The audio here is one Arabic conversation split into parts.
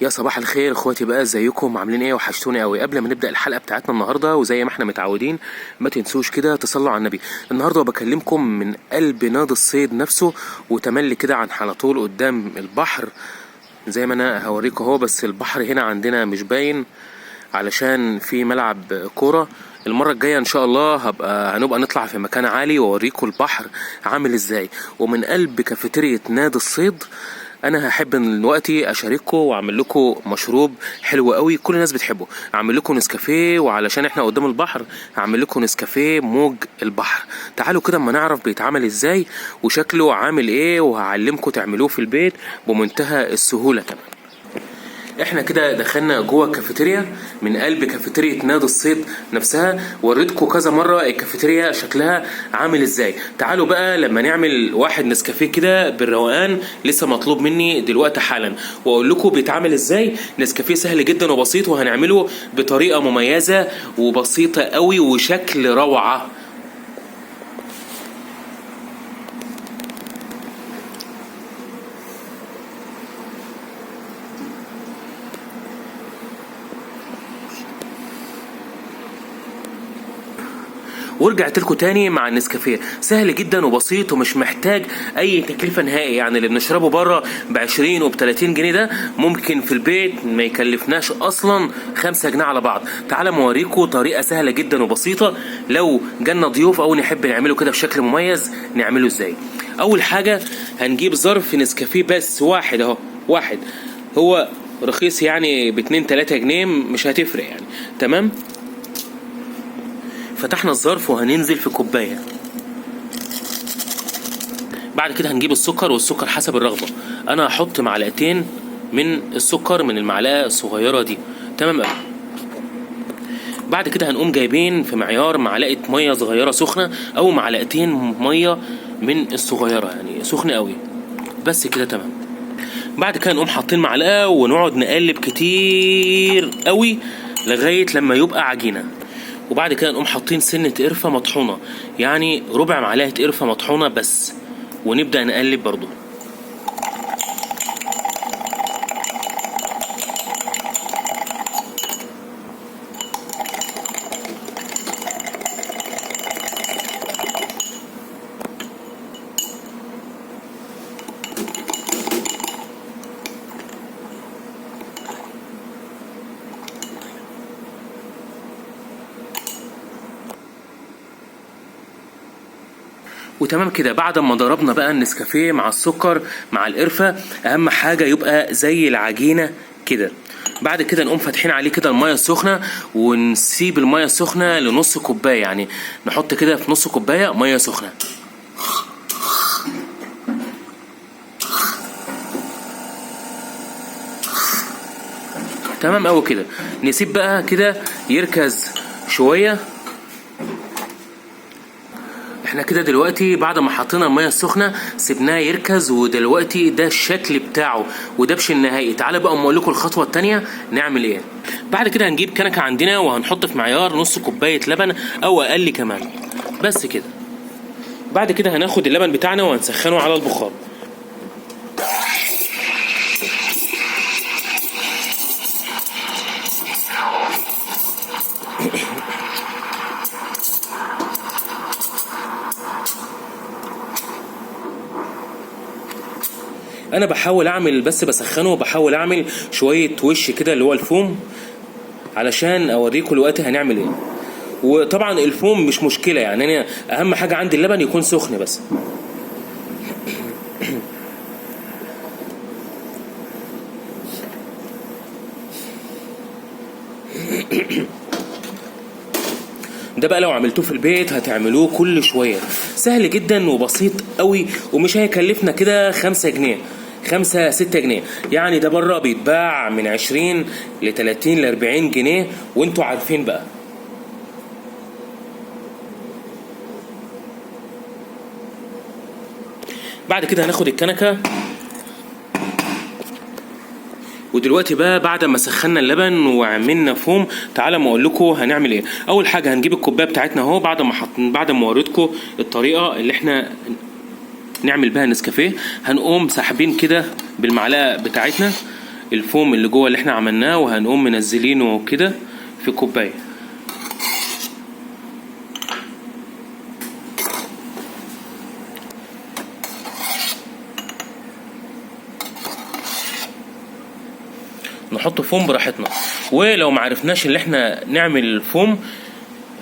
يا صباح الخير اخواتي، بقى ازيكم؟ عاملين ايه؟ وحشتوني قوي. قبل ما نبدا الحلقه بتاعتنا النهارده، وزي ما احنا متعودين، ما تنسوش كده تصلوا على النبي. النهارده بكلمكم من قلب نادي الصيد نفسه، وتملي كده عن على طول قدام البحر. زي ما انا هوريكم اهو، بس البحر هنا عندنا مش باين علشان في ملعب كوره. المرة الجاية ان شاء الله هنبقى نطلع في مكان عالي واوريكم البحر عامل ازاي. ومن قلب كافيتيريا نادي الصيد انا هحب دلوقتي اشارككم واعمل لكم مشروب حلو قوي كل الناس بتحبه. اعمل لكم نسكافيه، وعلشان احنا قدام البحر هعمل لكم نسكافيه موج البحر. تعالوا كده اما نعرف بيتعمل ازاي وشكله عامل ايه، وهعلمكم تعملوه في البيت بمنتهى السهولة كمان. احنا كده دخلنا جوه الكافيتيريا من قلب كافيتيريا نادي الصيد نفسها. وريتكم كذا مره الكافيتيريا شكلها عامل ازاي. تعالوا بقى لما نعمل واحد نسكافيه كده بالروقان، لسه مطلوب مني دلوقتي حالا، واقول لكم بيتعمل ازاي. نسكافيه سهل جدا وبسيط، وهنعمله بطريقه مميزه وبسيطه قوي وشكل روعه. ورجعت لكم تاني مع النسكافيه. سهل جدا وبسيط ومش محتاج اي تكلفه نهائي. يعني اللي بنشربه بره ب20 وب30 جنيه ده ممكن في البيت ما يكلفناش اصلا 5 جنيه على بعض. تعالى موريكم طريقه سهله جدا وبسيطه لو جالنا ضيوف او نحب نعمله كده بشكل مميز نعمله ازاي. اول حاجه هنجيب ظرف نسكافيه بس واحد اهو، واحد. هو رخيص يعني ب2 3 جنيه، مش هتفرق يعني. تمام. فتحنا الظرف وهننزل في كوبايه. بعد كده هنجيب السكر، والسكر حسب الرغبه. انا هحط معلقتين من السكر من المعلقه الصغيره دي. تمام قوي. بعد كده هنقوم جايبين في معيار معلقه ميه صغيره سخنه، او معلقتين ميه من الصغيره يعني سخنه قوي. بس كده تمام. بعد كده نقوم حاطين معلقه ونقعد نقلب كتير قوي لغايه لما يبقى عجينه. وبعد كده نقوم حاطين سنة قرفة مطحونة، يعني ربع معلقة قرفة مطحونة بس، ونبدأ نقلب برضو. وتمام كده. بعد ما ضربنا بقى النسكافيه مع السكر مع القرفة، اهم حاجة يبقى زي العجينة كده. بعد كده نقوم فاتحين عليه كده المية السخنة، ونسيب المية السخنة لنص كوباية، يعني نحط كده في نص كوباية مية سخنة. تمام قوي كده. نسيب بقى كده يركز شوية. احنا كده دلوقتي بعد ما حطينا الميه السخنه سيبناه يركز، ودلوقتي ده الشكل بتاعه ودبش النهائي. تعالى بقى اقول لكم الخطوه الثانيه نعمل ايه. بعد كده هنجيب كنكه عندنا وهنحط في معيار نص كوبايه لبن او اقل كمان، بس كده. بعد كده هناخد اللبن بتاعنا وهنسخنه على البخار. انا بحاول اعمل، بس بسخنه وبحاول اعمل شويه وش كده اللي هو الفوم، علشان اوريكم دلوقتي هنعمل ايه. وطبعا الفوم مش مشكله، يعني انا اهم حاجه عندي اللبن يكون سخن بس. ده بقى لو عملتوه في البيت هتعملوه كل شويه. سهل جدا وبسيط قوي، ومش هيكلفنا كده 5 جنيه 5-6 جنيه. يعني ده بره بيتباع من 20 ل30 ل40 جنيه، وانتوا عارفين بقى. بعد كده هناخد الكنكه. ودلوقتي بقى بعد ما سخنا اللبن وعملنا فوم، تعالى ما اقول لكم هنعمل ايه. اول حاجه هنجيب الكوبايه بتاعتنا اهو، بعد ما وريتكم الطريقه اللي احنا نعمل بها نسكافيه. هنقوم ساحبين كده بالمعلقه بتاعتنا الفوم اللي جوه اللي احنا عملناه، وهنقوم منزلينه كده في كوبايه. نحط فوم براحتنا، ولو معرفناش اللي احنا نعمل الفوم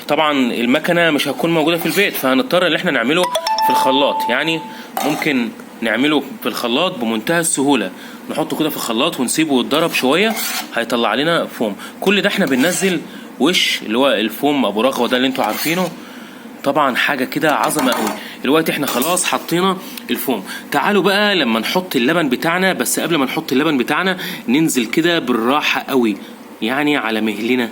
طبعا المكنه مش هتكون موجوده في البيت، فهنضطر ان احنا نعمله في الخلاط. يعني ممكن نعمله في الخلاط بمنتهى السهوله، نحطه كده في الخلاط ونسيبه يتضرب شويه هيطلع لنا فوم. كل ده احنا بننزل وش اللي هو الفوم ابو رغوه ده اللي انتوا عارفينه، طبعا حاجه كده عظمه قوي. دلوقتي احنا خلاص حطينا الفوم. تعالوا بقى لما نحط اللبن بتاعنا، بس قبل ما نحط اللبن بتاعنا ننزل كده بالراحه قوي، يعني على مهلنا.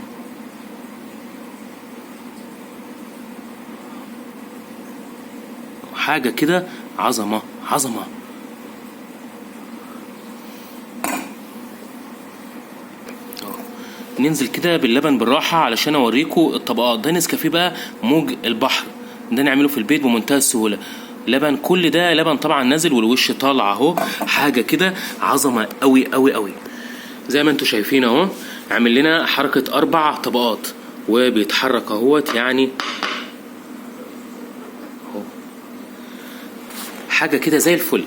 حاجه كده عظمه عظمه. ننزل كده باللبن بالراحه علشان اوريكم الطبقات. ده نسكافيه بقى موج البحر، ده نعمله في البيت بمنتهى السهوله. لبن، كل ده لبن طبعا نازل والوش طالع اهو، حاجه كده عظمه قوي قوي قوي. زي ما انتوا شايفين اهو، عامل لنا حركه 4 طبقات وبيتحرك اهوت، يعني اهو حاجه كده زي الفل.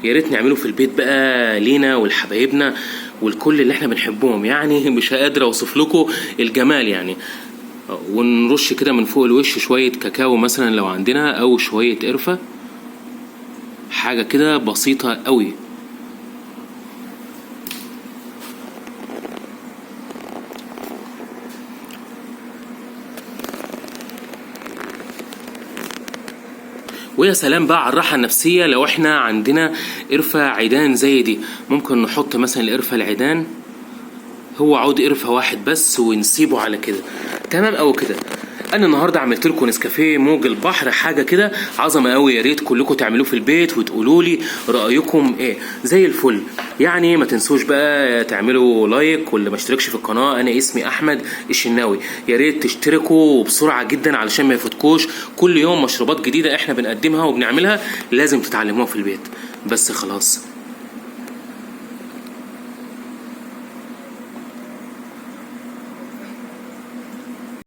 يا ريت نعمله في البيت بقى لينا ولحبايبنا والكل اللي احنا بنحبهم، يعني مش قادر اوصف لكم الجمال يعني. ونرش كده من فوق الوش شويه كاكاو مثلا لو عندنا، او شويه قرفه، حاجه كده بسيطه قوي. ويا سلام بقى على الراحة النفسية لو احنا عندنا قرفة عيدان زي دي. ممكن نحط مثلا القرفة العيدان، هو عود قرفة واحد بس، ونسيبه على كده تمام او كده. انا النهارده عملت لكم نسكافيه موج البحر، حاجه كده عظمه قوي. يا ريت كلكم تعملوه في البيت وتقولوا لي رايكم ايه. زي الفل. يعني ما تنسوش بقى تعملوا لايك، واللي ما اشتركش في القناه انا اسمي احمد الشناوي، يا ريت تشتركوا بسرعه جدا علشان ما يفوتكوش كل يوم مشروبات جديده احنا بنقدمها وبنعملها، لازم تتعلموها في البيت. بس خلاص.